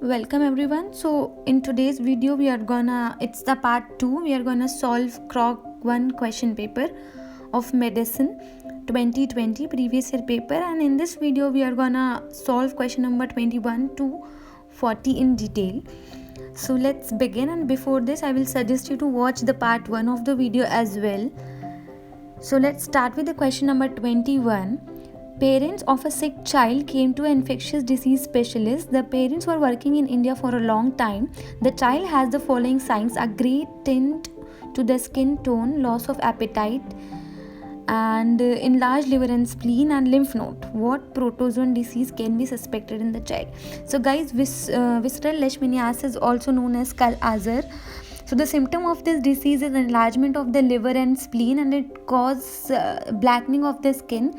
Welcome everyone. So in today's video it's the part 2. We are gonna solve Croc 1 question paper of medicine 2020 previous year paper, and in this video we are gonna solve question number 21 to 40 in detail. So let's begin, and before this I will suggest you to watch the part 1 of the video as well. So let's start with the question number 21. Parents of a sick child came to an infectious disease specialist. The parents were working in India for a long time. The child has the following signs: a grey tint to the skin tone, loss of appetite, and enlarged liver and spleen and lymph node. What protozoan disease can be suspected in the child? So guys, visceral leishmaniasis is also known as Kala-Azar. So the symptom of this disease is enlargement of the liver and spleen, and it causes blackening of the skin.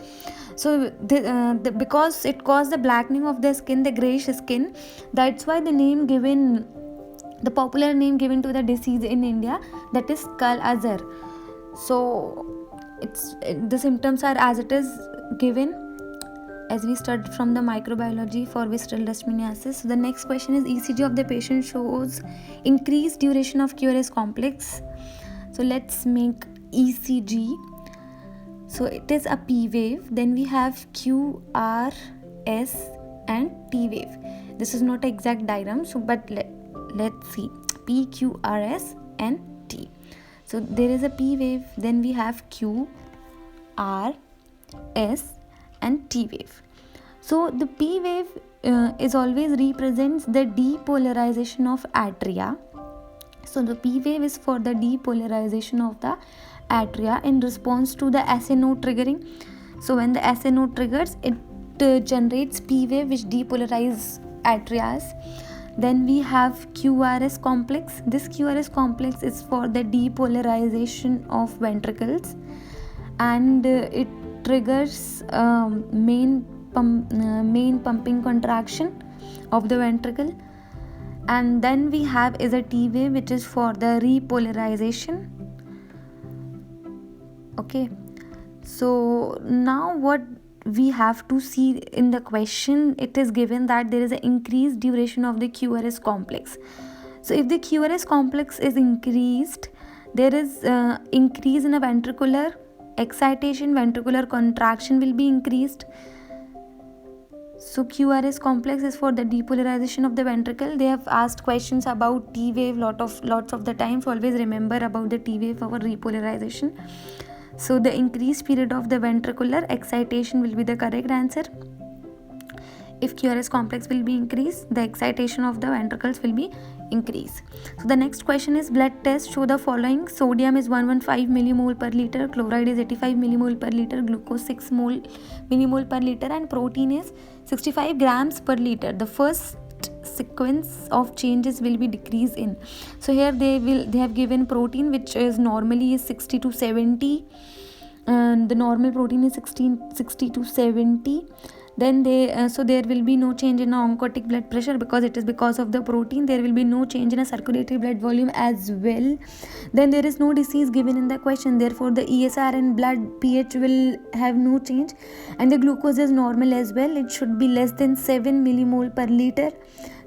So because it caused the blackening of the skin, the grayish skin, that's why the popular name given to the disease in India, that is Kala-Azar. So the symptoms are as it is given as we studied from the microbiology for visceral leishmaniasis. So the next question is ECG of the patient shows increased duration of QRS complex. So let's make ECG. So it is a P wave. Then we have Q, R, S and T wave. This is not an exact diagram, so but let's see P, Q, R, S and T. So there is a P wave, then we have Q, R, S and T wave. So the P wave is always represents the depolarization of atria. So the P wave is for the depolarization of the atria in response to the SA node triggering. So when the SA node triggers, it generates P wave which depolarizes atrias. Then we have QRS complex. This QRS complex is for the depolarization of ventricles, and it triggers main pumping contraction of the ventricle. And then we have is a T wave which is for the repolarization. Okay, so now what we have to see in the question, it is given that there is an increased duration of the QRS complex. So if the QRS complex is increased, there is increase in a ventricular excitation, ventricular contraction will be increased. So QRS complex is for the depolarization of the ventricle. They have asked questions about T wave lots of the time, so always remember about the T wave for repolarization. So the increased period of the ventricular excitation will be the correct answer. If QRS complex will be increased, the excitation of the ventricles will be increased. So the next question is blood test show the following: sodium is 115 millimole per liter, chloride is 85 millimole per liter, glucose 6 millimole per liter, and protein is 65 grams per liter. The first sequence of changes will be decrease in. So here they have given protein which is normally is 60 to 70, and the normal protein is 60 to 70. Then so there will be no change in oncotic blood pressure because it is because of the protein. There will be no change in a circulatory blood volume as well. Then there is no disease given in the question, therefore the ESR and blood pH will have no change, and the glucose is normal as well. It should be less than 7 millimole per liter.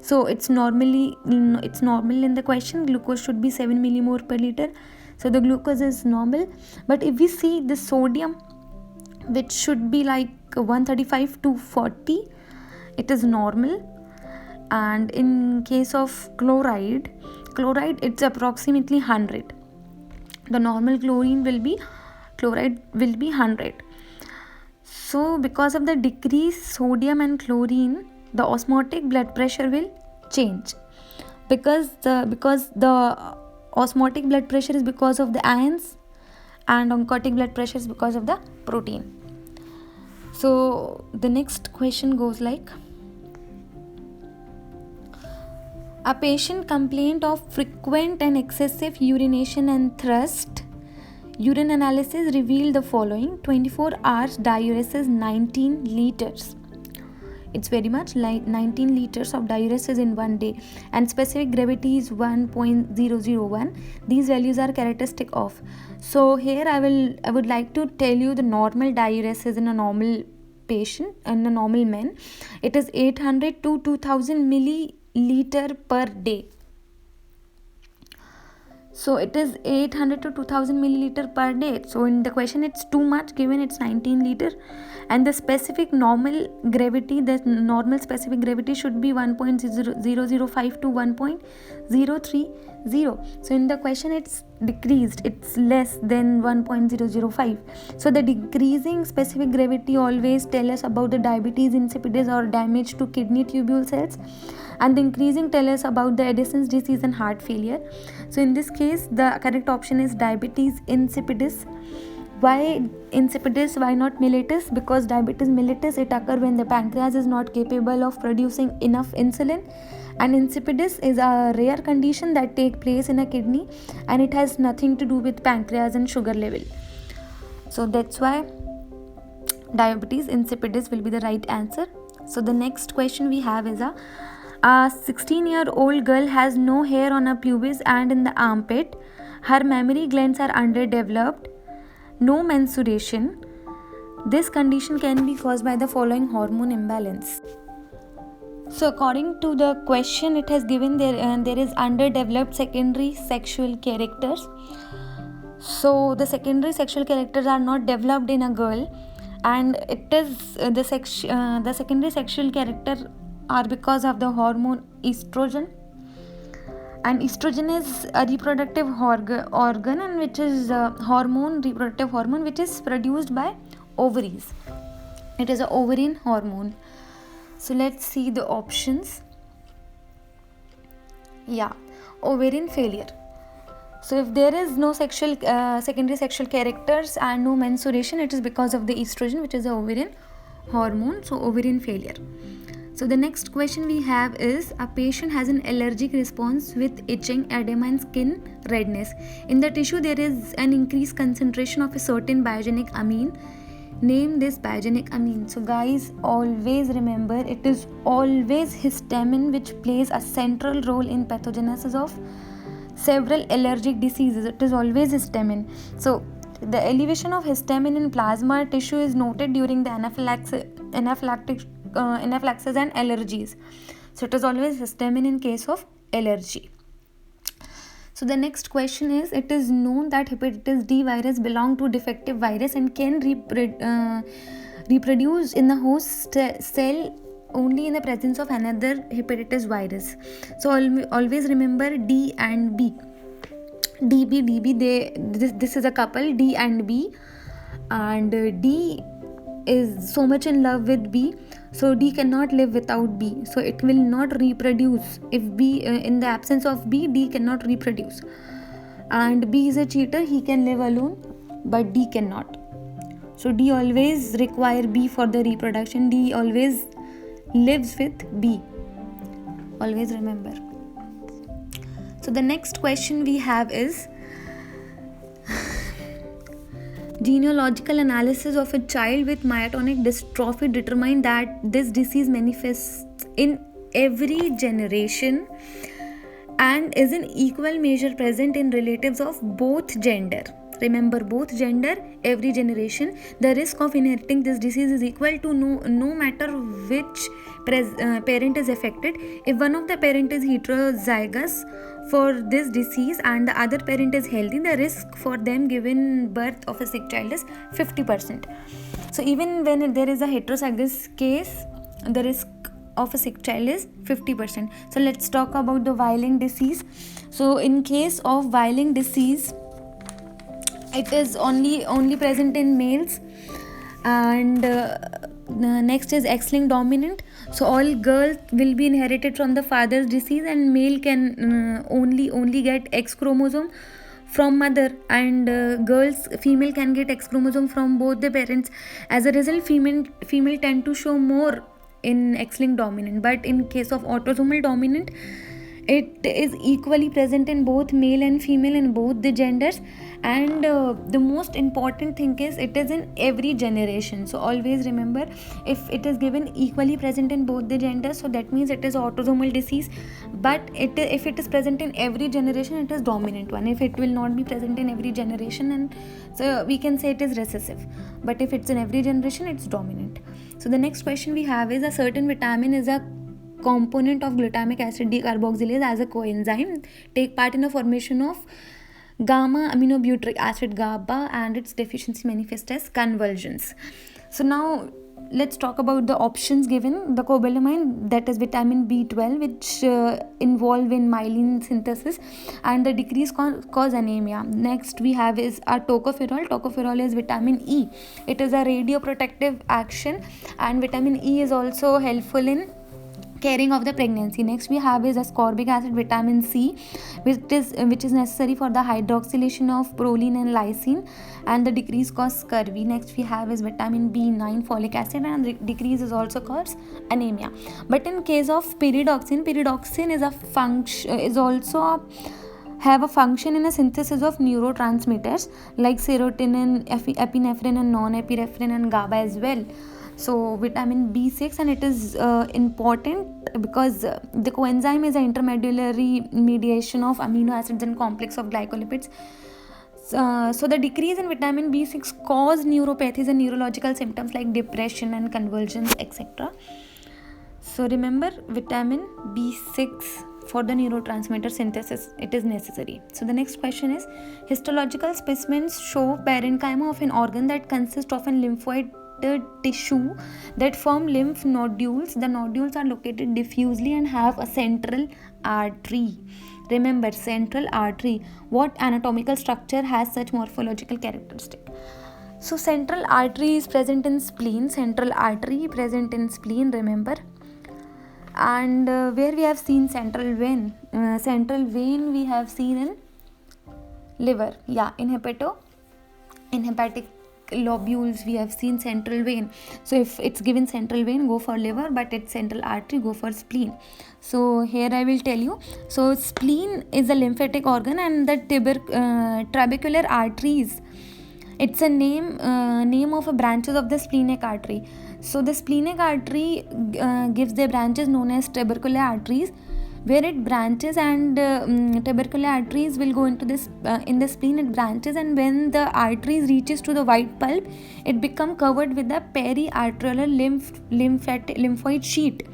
So it's normal in the question. Glucose should be 7 millimole per liter. So the glucose is normal. But if we see the sodium, which should be like 135 to 40, it is normal. And in case of chloride it's approximately 100. The normal chloride will be 100. So because of the decreased sodium and chlorine, the osmotic blood pressure will change, because the osmotic blood pressure is because of the ions, and oncotic blood pressure is because of the protein. So the next question goes like: a patient complained of frequent and excessive urination and thirst. Urine analysis revealed the following: 24 hours diuresis 19 liters. It's very much like 19 liters of diuresis in one day, and specific gravity is 1.001. These values are characteristic of. So here I would like to tell you the normal diuresis in a normal patient and a normal man. It is 800 to 2000 liter per day. So it is 800 to 2000 milliliter per day. So in the question it's too much, given it's 19 liter, and the specific normal gravity, the normal specific gravity should be 1.005 to 1.030. So in the question it's decreased, it's less than 1.005. So the decreasing specific gravity always tell us about the diabetes insipidus or damage to kidney tubule cells, and the increasing tell us about the Addison's disease and heart failure. So in this case the correct option is diabetes insipidus. Why insipidus, why not mellitus? Because diabetes mellitus, it occurs when the pancreas is not capable of producing enough insulin, and insipidus is a rare condition that take place in a kidney, and it has nothing to do with pancreas and sugar level. So that's why diabetes insipidus will be the right answer. So the next question we have is a 16-year-old girl has no hair on her pubis and in the armpit. Her mammary glands are underdeveloped. No menstruation. This condition can be caused by the following hormone imbalance. So according to the question, it has given there is underdeveloped secondary sexual characters. So the secondary sexual characters are not developed in a girl, and it is the secondary sexual character are because of the hormone estrogen, and estrogen is a reproductive organ and which is a reproductive hormone which is produced by ovaries. It is an ovarian hormone. So let's see the options. Ovarian failure. So if there is no secondary sexual characters and no menstruation, it is because of the estrogen, which is a ovarian hormone. So ovarian failure. So the next question we have is, a patient has an allergic response with itching, edema and skin redness. In the tissue there is an increased concentration of a certain biogenic amine. Name this biogenic amine. So guys, always remember, it is always histamine which plays a central role in pathogenesis of several allergic diseases. It is always histamine. So the elevation of histamine in plasma tissue is noted during the anaphylaxis and allergies. So it is always histamine in case of allergy. So the next question is, it is known that hepatitis D virus belong to defective virus and can reproduce in the host cell only in the presence of another hepatitis virus. So always remember D and B. This is a couple, D and B, and D is so much in love with B, so D cannot live without B, so it will not reproduce. If B in the absence of B, D cannot reproduce, and B is a cheater, he can live alone but D cannot. So D always require B for the reproduction. D always lives with B. Always remember. So the next question we have is, genealogical analysis of a child with myotonic dystrophy determined that this disease manifests in every generation and is in equal measure present in relatives of both gender. Remember, both gender, every generation. The risk of inheriting this disease is equal to no matter which parent is affected. If one of the parent is heterozygous for this disease and the other parent is healthy, the risk for them giving birth of a sick child is 50%. So even when there is a heterozygous case, the risk of a sick child is 50%. So let's talk about the Weiling disease. So in case of Weiling disease, it is only present in males, and next is X-linked dominant. So all girls will be inherited from the father's disease, and male can only get X chromosome from mother, and female can get X chromosome from both the parents. As a result, female tend to show more in X-linked dominant, but in case of autosomal dominant, it is equally present in both male and female in both the genders. And the most important thing is, it is in every generation. So always remember, if it is given equally present in both the genders, so that means it is autosomal disease. But if it is present in every generation, it is dominant one. If it will not be present in every generation, and so we can say it is recessive. But if it's in every generation, it's dominant. So the next question we have is, a certain vitamin is a component of glutamic acid decarboxylase as a coenzyme, take part in the formation of gamma aminobutyric acid GABA, and its deficiency manifests as convulsions. So now let's talk about the options given. The cobalamin, that is vitamin B12, which involve in myelin synthesis, and the decrease cause anemia. Next we have is our tocopherol. Tocopherol is vitamin E. It is a radioprotective action, and vitamin E is also helpful in caring of the pregnancy. Next we have is ascorbic acid, vitamin C, which is necessary for the hydroxylation of proline and lysine, and the decrease cause scurvy. Next we have is vitamin B9, folic acid, and the decrease is also cause anemia. But in case of pyridoxine is a function, is also have a function in a synthesis of neurotransmitters like serotonin, epinephrine, and non-epinephrine, and GABA as well. So vitamin B6, and it is important because the coenzyme is an intermediary mediation of amino acids and complex of glycolipids. So the decrease in vitamin B6 cause neuropathies and neurological symptoms like depression and convulsions, etc. So remember, vitamin B6 for the neurotransmitter synthesis, it is necessary. So the next question is, histological specimens show parenchyma of an organ that consists of a lymphoid tissue that form lymph nodules. The nodules are located diffusely and have a central artery. Remember, central artery. What anatomical structure has such morphological characteristic? So central artery is present in spleen. Central artery present in spleen, remember. And where we have seen central vein? Central vein we have seen in liver. Yeah, in hepatic lobules we have seen central vein. So if it's given central vein, go for liver, but it's central artery, go for spleen. So here I will tell you. So spleen is a lymphatic organ, and the trabecular arteries, it's a name of a branches of the splenic artery. So the splenic artery gives the branches known as tubercular arteries, where it branches, and tubercular arteries will go into this in the spleen. It branches, and when the arteries reaches to the white pulp, it become covered with the periarterial lymphoid sheet,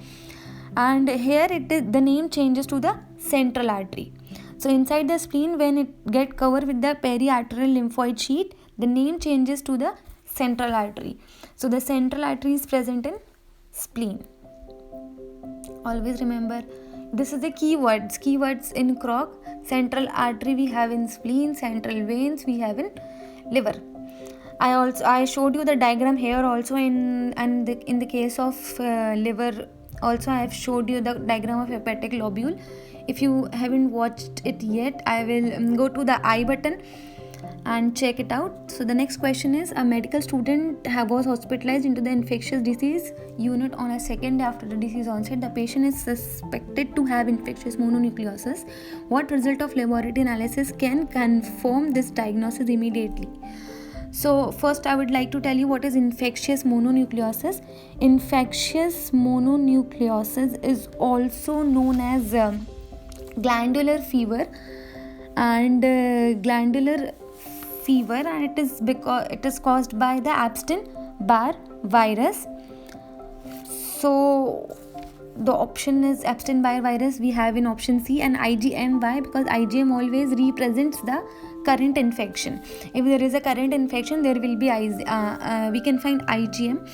and here the name changes to the central artery. So inside the spleen, when it get covered with the periarterial lymphoid sheet, the name changes to the central artery. So the central artery is present in spleen. Always remember, this is the keywords in CROC. Central artery we have in spleen, central veins we have in liver. I showed you the diagram here also in the case of liver. Also I have showed you the diagram of hepatic lobule. If you haven't watched it yet, I will go to the I button and check it out. So the next question is, a medical student was hospitalized into the infectious disease unit on a second day after the disease onset. The patient is suspected to have infectious mononucleosis. What result of laboratory analysis can confirm this diagnosis immediately? So first I would like to tell you what is infectious mononucleosis. Infectious mononucleosis is also known as glandular fever, and and it is because it is caused by the Epstein-Barr virus. So the option is Epstein-Barr virus we have in option C, and IgM. Why? Because IgM always represents the current infection. If there is a current infection, there will be we can find IgM.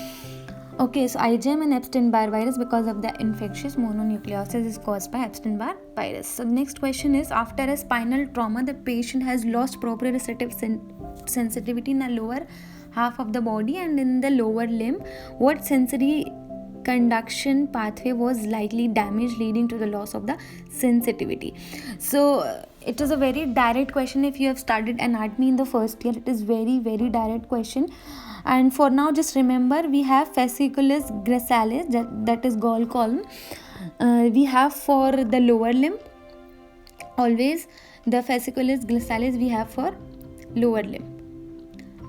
Okay, so IgM and Epstein-Barr virus, because of the infectious mononucleosis is caused by Epstein-Barr virus. So the next question is, after a spinal trauma, the patient has lost proprioceptive sensitivity in the lower half of the body and in the lower limb. What sensory conduction pathway was likely damaged, leading to the loss of the sensitivity? So it is a very direct question. If you have studied anatomy in the first year, it is very direct question. And for now, just remember, we have fasciculus gracilis, that is gall column. We have for the lower limb, always the fasciculus gracilis we have for lower limb,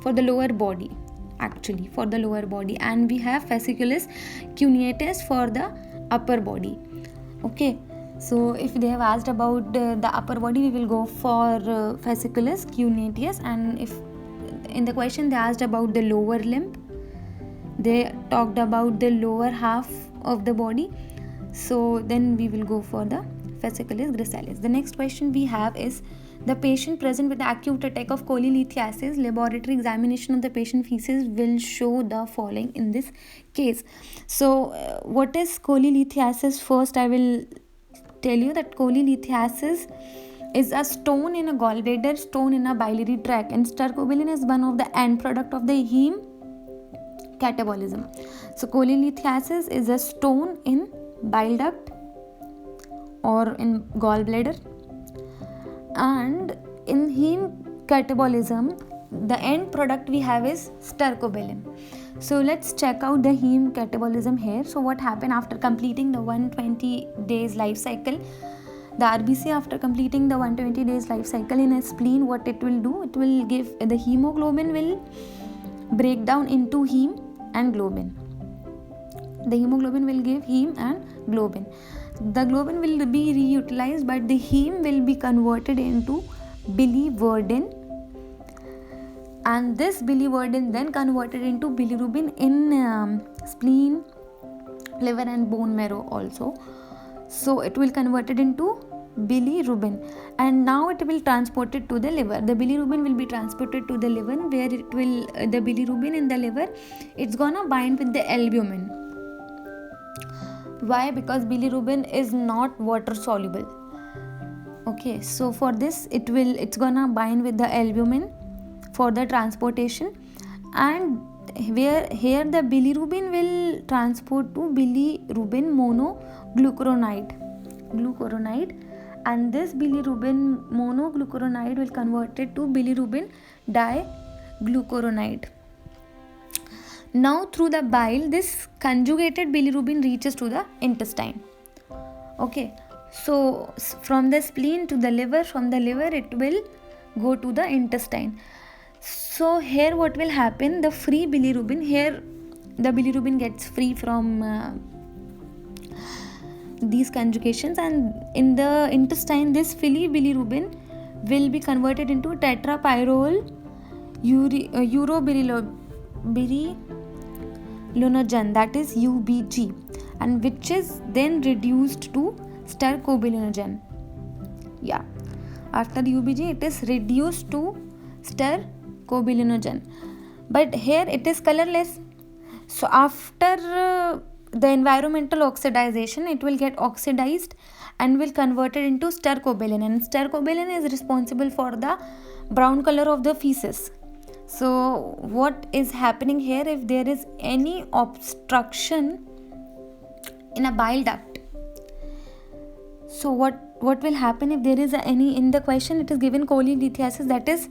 for the lower body, actually for the lower body, and we have fasciculus cuneatus for the upper body. Okay, so if they have asked about the upper body, we will go for fasciculus cuneatus, and if in the question they asked about the lower limb, they talked about the lower half of the body. So then we will go for the fasciculus gracilis. The next question we have is, the patient present with the acute attack of cholelithiasis, laboratory examination of the patient feces will show the following in this case. So what is cholelithiasis? First I will tell you that cholelithiasis is a stone in a gallbladder, stone in a biliary tract, and stercobilin is one of the end product of the heme catabolism. So cholelithiasis is a stone in bile duct or in gallbladder, and in heme catabolism the end product we have is stercobilin. So let's check out the heme catabolism here. So what happened after completing the 120 days life cycle? The RBC, after completing the 120 days life cycle in a spleen, what it will do, it will give the hemoglobin will break down into heme and globin. The hemoglobin will give heme and globin. The globin will be reutilized, but the heme will be converted into biliverdin, and this biliverdin then converted into bilirubin in spleen, liver and bone marrow also. So it will convert it into bilirubin, and now it will transport it to the liver. The bilirubin will be transported to the liver, where it will the bilirubin in the liver, it's gonna bind with the albumin. Why? Because bilirubin is not water soluble. Okay, so for this it's gonna bind with the albumin for the transportation, and where here the bilirubin will transport to bilirubin monoglucuronide, and this bilirubin monoglucuronide will convert it to bilirubin diglucuronide. Now through the bile, this conjugated bilirubin reaches to the intestine. Okay, so from the spleen to the liver, from the liver it will go to the intestine. So here what will happen, the free bilirubin, here the bilirubin gets free from these conjugations, and in the intestine this free bilirubin will be converted into tetrapyrrole urobilinogen, that is UBG, and which is then reduced to stercobilinogen. Yeah, after UBG it is reduced to stercobilinogen, but here it is colorless. So after the environmental oxidization, it will get oxidized and will convert it into stercobilin, and stercobilin is responsible for the brown color of the feces. So what is happening here, if there is any obstruction in a bile duct, so what will happen if there is any, in the question it is given cholelithiasis, that is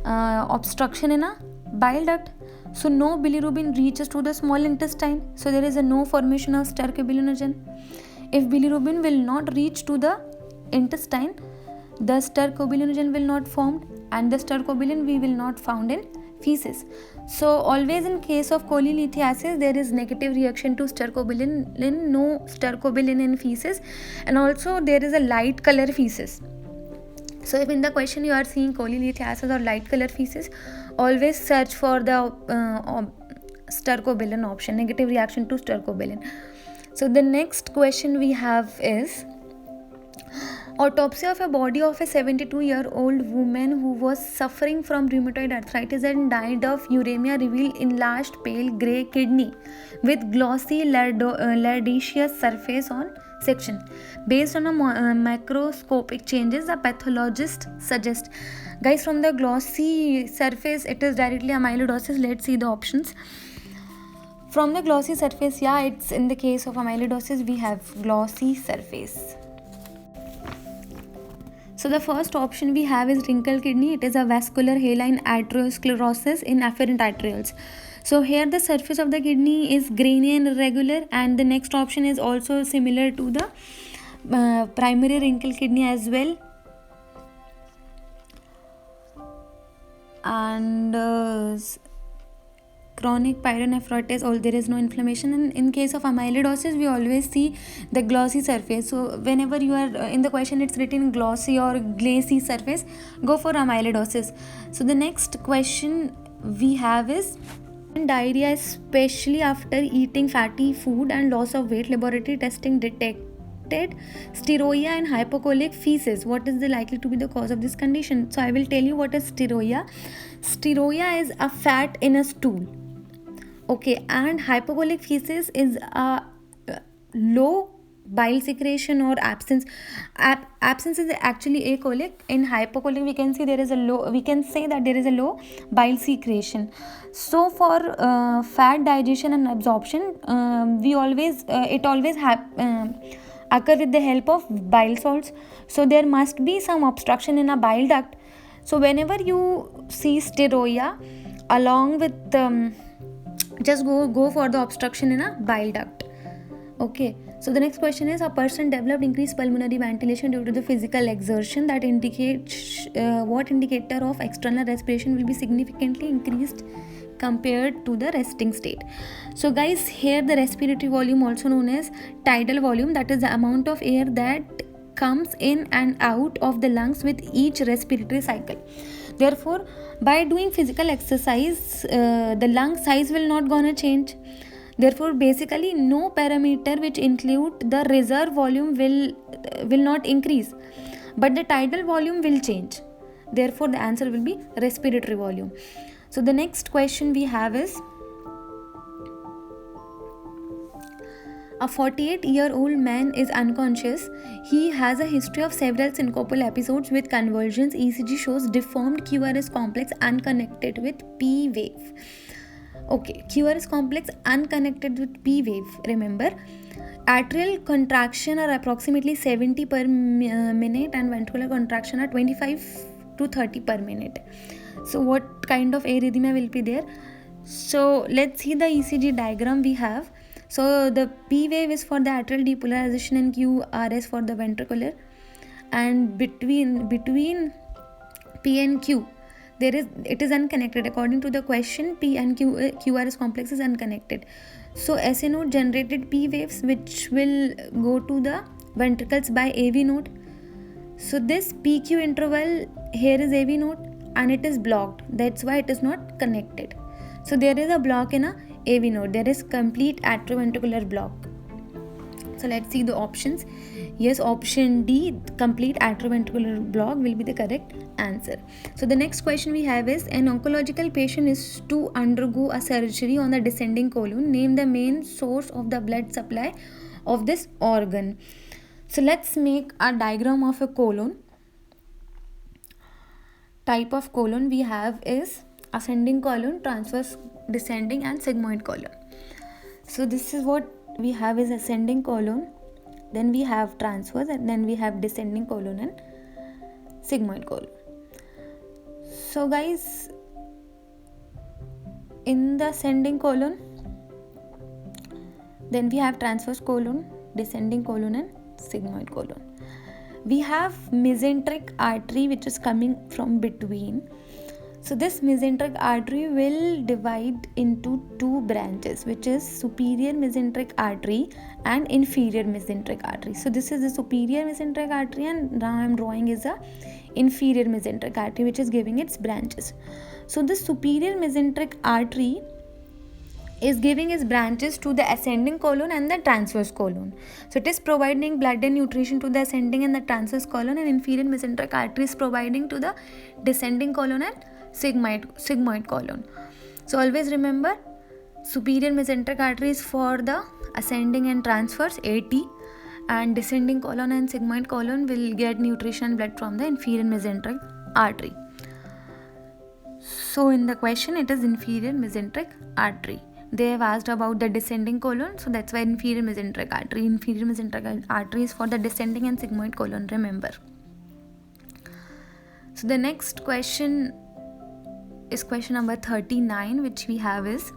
obstruction in a bile duct. So no bilirubin reaches to the small intestine, so there is a no formation of stercobilinogen. If bilirubin will not reach to the intestine, the stercobilinogen will not formed, and the stercobilin we will not found in feces. So always in case of cholelithiasis there is negative reaction to stercobilin, no stercobilin in feces, and also there is a light color feces. So if in the question you are seeing cholelithiasis or light color feces, always search for the stercobilin option, negative reaction to stercobilin. So the next question we have is, autopsy of a body of a 72-year-old woman who was suffering from rheumatoid arthritis and died of uremia revealed enlarged pale grey kidney with glossy laridaceous surface on section. Based on a macroscopic changes, the pathologist suggests. Guys, from the glossy surface it is directly amyloidosis. Let's see the options. From the glossy surface, yeah, it's in the case of amyloidosis we have glossy surface. So the first option we have is wrinkled kidney. It is a vascular haline atherosclerosis in afferent arterioles. So here the surface of the kidney is grainy and irregular, and the next option is also similar to the primary wrinkled kidney as well. And chronic pyelonephritis, there is no inflammation, and in case of amyloidosis we always see the glossy surface. So whenever you are in the question it's written glossy or glassy surface, go for amyloidosis. So the next question we have is, Diarrhea, especially after eating fatty food and loss of weight. Laboratory testing detected steroia and hypocolic feces. What is the likely to be the cause of this condition? So I will tell you what is steroia. Steroia is a fat in a stool. Okay, and hypocolic feces is a low bile secretion or absence. Absence is actually acolic. In hypocolic we can see there is a low, we can say that there is a low bile secretion. So for fat digestion and absorption, we always it always occur with the help of bile salts. So there must be some obstruction in a bile duct. So whenever you see steroia, along with just go for the obstruction in a bile duct. Okay, so the next question is, a person developed increased pulmonary ventilation due to the physical exertion. That indicates what indicator of external respiration will be significantly increased compared to the resting state. So guys, here the respiratory volume, also known as tidal volume, that is the amount of air that comes in and out of the lungs with each respiratory cycle. Therefore, by doing physical exercise, the lung size will not gonna change. Therefore, basically no parameter which include the reserve volume will not increase, but the tidal volume will change. Therefore, the answer will be respiratory volume. So the next question we have is, a 48-year-old man is unconscious. He has a history of several syncopal episodes with convulsions. ECG shows deformed QRS complex unconnected with P wave. Okay, QRS complex unconnected with P wave. Remember, atrial contraction are approximately 70 per minute and ventricular contraction are 25 to 30 per minute. So what kind of arrhythmia will be there? So let's see the ECG diagram we have. So the P wave is for the atrial depolarization and QRS for the ventricular, and between P and Q it is unconnected. According to the question, P and QRS complex is unconnected. So SA node generated P waves which will go to the ventricles by AV node. So this PQ interval here is AV node and it is blocked. That's why it is not connected. So there is a block in a AV node. There is complete atrioventricular block. So let's see the options. Yes, option D, complete atrioventricular block, will be the correct answer. So the next question we have is, an oncological patient is to undergo a surgery on the descending colon. Name the main source of the blood supply of this organ. So let's make a diagram of a colon. Type of colon we have is ascending colon, transverse, descending and sigmoid colon. So this is what we have is ascending colon, then we have transverse, and then we have descending colon and sigmoid colon. So guys, in the ascending colon, then we have transverse colon, descending colon and sigmoid colon. We have mesenteric artery which is coming from between. So this mesenteric artery will divide into two branches, which is superior mesenteric artery and inferior mesenteric artery. So this is the superior mesenteric artery and now I am drawing is a inferior mesenteric artery which is giving its branches. So the superior mesenteric artery is giving its branches to the ascending colon and the transverse colon. So it is providing blood and nutrition to the ascending and the transverse colon, and inferior mesenteric artery is providing to the descending colon and sigmoid colon. So always remember, superior mesenteric artery is for the ascending and transverse AT, and descending colon and sigmoid colon will get nutrition and blood from the inferior mesenteric artery. So in the question it is inferior mesenteric artery. They have asked about the descending colon, so that's why inferior mesenteric artery. Inferior mesenteric artery is for the descending and sigmoid colon, remember. So the next question is question number 39, which we have is,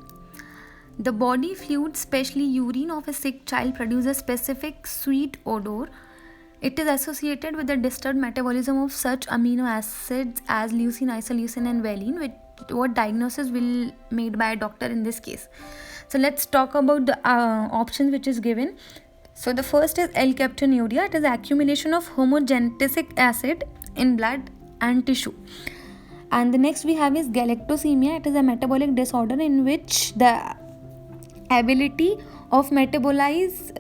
the body fluid, especially urine of a sick child, produces a specific sweet odor. It is associated with the disturbed metabolism of such amino acids as leucine, isoleucine and valine. What diagnosis will made by a doctor in this case? So let's talk about the options which is given. So the first is L-captonuria. It is accumulation of homogenesic acid in blood and tissue. And the next we have is galactosemia. It is a metabolic disorder in which the ability of metabolism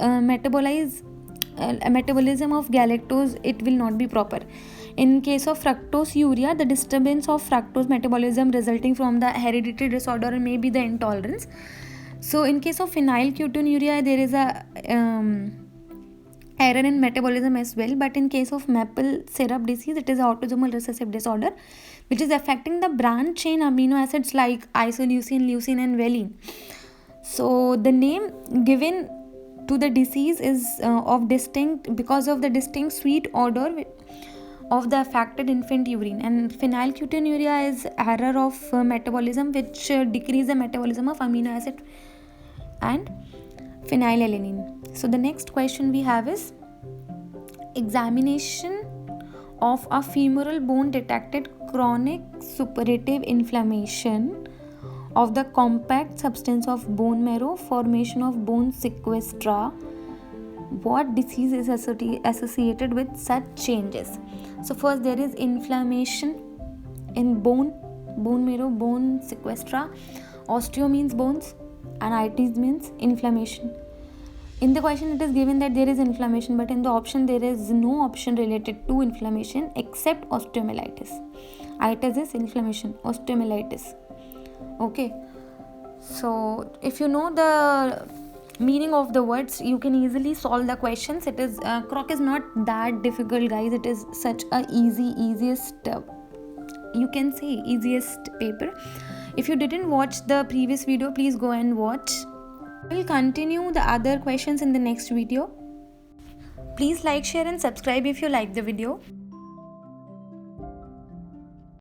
of galactose, it will not be proper. In case of fructosuria, the disturbance of fructose metabolism resulting from the hereditary disorder or maybe the intolerance. So in case of phenylketonuria, there is a error in metabolism as well, but in case of maple syrup disease, it is an autosomal recessive disorder which is affecting the branch chain amino acids like isoleucine, leucine and valine. So the name given to the disease is because of the distinct sweet odor of the affected infant urine. And phenylketonuria is error of metabolism which decrease the metabolism of amino acid and phenylalanine. So the next question we have is examination of a femoral bone detected chronic suppurative inflammation of the compact substance of bone marrow, formation of bone sequestra. What disease is associated with such changes? So first there is inflammation in bone marrow, bone sequestra. Osteo means bones and itis means inflammation. In the question it is given that there is inflammation, but in the option there is no option related to inflammation except osteomyelitis. Itis is inflammation, osteomyelitis. Okay, so if you know the meaning of the words, you can easily solve the questions. It is croc is not that difficult, guys. It is such a easiest you can say easiest paper. If you didn't watch the previous video, please go and watch. We'll continue the other questions in the next video. Please like, share and subscribe if you like the video.